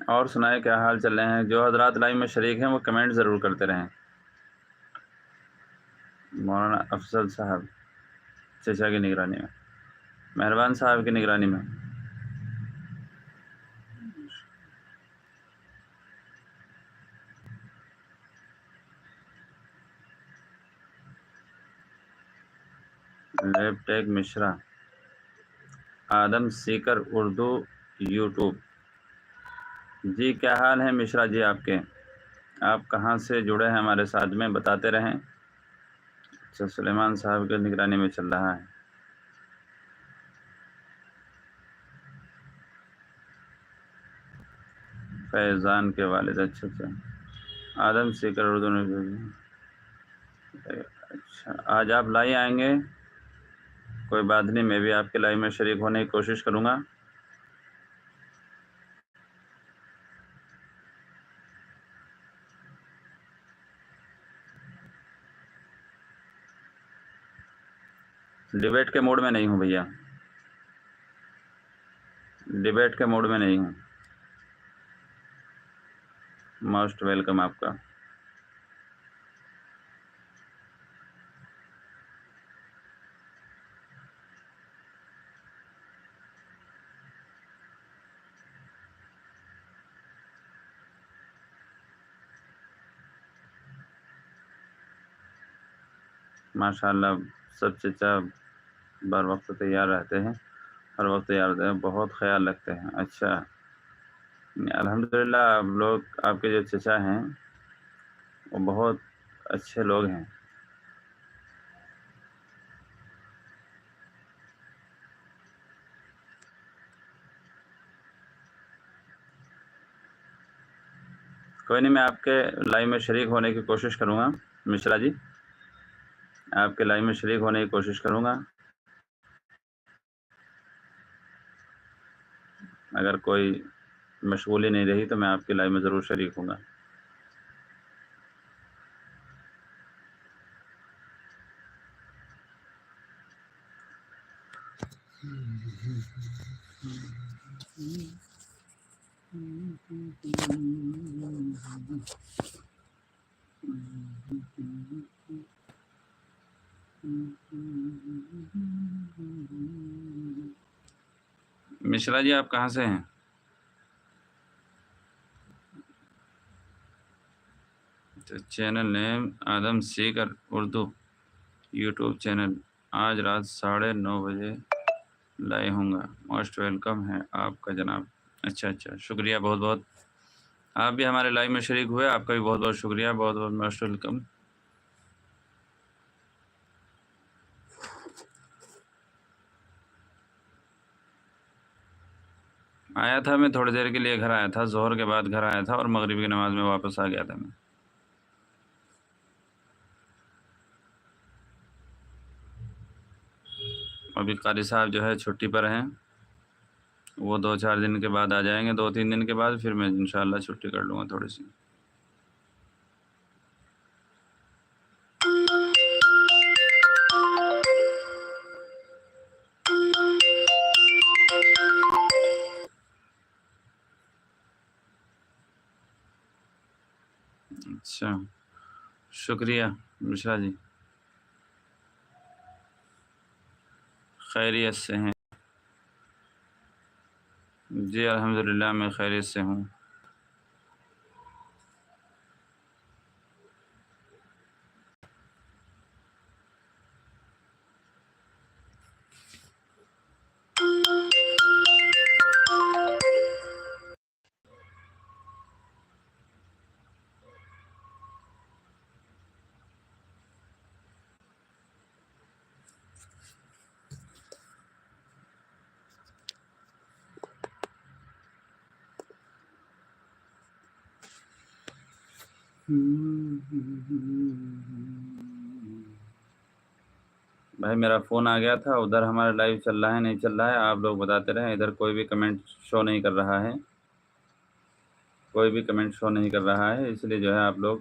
اور سنائے کیا حال چل رہے ہیں؟ جو حضرات لائیو میں شریک ہیں وہ کمنٹ ضرور کرتے رہیں۔ مولانا افضل صاحب چچا کی نگرانی میں، مہربان صاحب کی نگرانی میں۔ لیب ٹیک مشرا، آدم سیکر اردو یوٹیوب۔ جی کیا حال ہے مشرا جی آپ کے؟ آپ کہاں سے جڑے ہیں ہمارے ساتھ میں بتاتے رہیں۔ اچھا سلیمان صاحب کی نگرانی میں چل رہا ہے۔ فیضان کے والد، اچھا آدم سیکر اردو اچھا آج آپ لائی آئیں گے؟ کوئی بات نہیں، میں بھی آپ کے لائیو میں شریک ہونے کی کوشش کروں گا۔ ڈیبیٹ کے موڈ میں نہیں ہوں بھیا، ڈیبیٹ کے موڈ میں نہیں ہوں۔ موسٹ ویلکم آپ کا۔ ماشاءاللہ سب چچا بر وقت تیار رہتے ہیں، ہر وقت تیار رہتے ہیں، بہت خیال رکھتے ہیں۔ اچھا الحمدللہ آپ لوگ، آپ کے جو چچا ہیں وہ بہت اچھے لوگ ہیں۔ کوئی نہیں، میں آپ کے لائیو میں شریک ہونے کی کوشش کروں گا مشرا جی، آپ کے لائیو میں شریک ہونے کی کوشش کروں گا۔ اگر کوئی مشغولی نہیں رہی تو میں آپ کے لائیو میں ضرور شریک ہوں گا۔ مشرا جی آپ کہاں سے ہیں؟ چینل نیم آدم سیکر اردو یوٹیوب چینل، آج رات 9:30 بجے لائے ہوں گا۔ موسٹ ویلکم ہے آپ کا جناب۔ اچھا شکریہ بہت بہت، آپ بھی ہمارے لائیو میں شریک ہوئے، آپ کا بھی بہت بہت شکریہ، بہت بہت موسٹ ویلکم۔ آیا تھا میں تھوڑی دیر کے لیے گھر آیا تھا، ظہر کے بعد گھر آیا تھا اور مغرب کی نماز میں واپس آ گیا تھا میں۔ ابھی قاری صاحب جو ہے چھٹی پر ہیں، وہ 2-4 دن کے بعد آ جائیں گے، 2-3 دن کے بعد پھر میں انشاءاللہ چھٹی کر لوں گا تھوڑی سی۔ اچھا شکریہ مشرا جی، خیریت سے ہیں؟ جی الحمدللہ میں خیریت سے ہوں۔ بھائی میرا فون آ گیا تھا، ادھر ہمارا لائیو چل رہا ہے نہیں چل رہا ہے، آپ لوگ بتاتے رہیں۔ ادھر کوئی بھی کمنٹ شو نہیں کر رہا ہے، کوئی بھی کمنٹ شو نہیں کر رہا ہے، اس لیے جو ہے آپ لوگ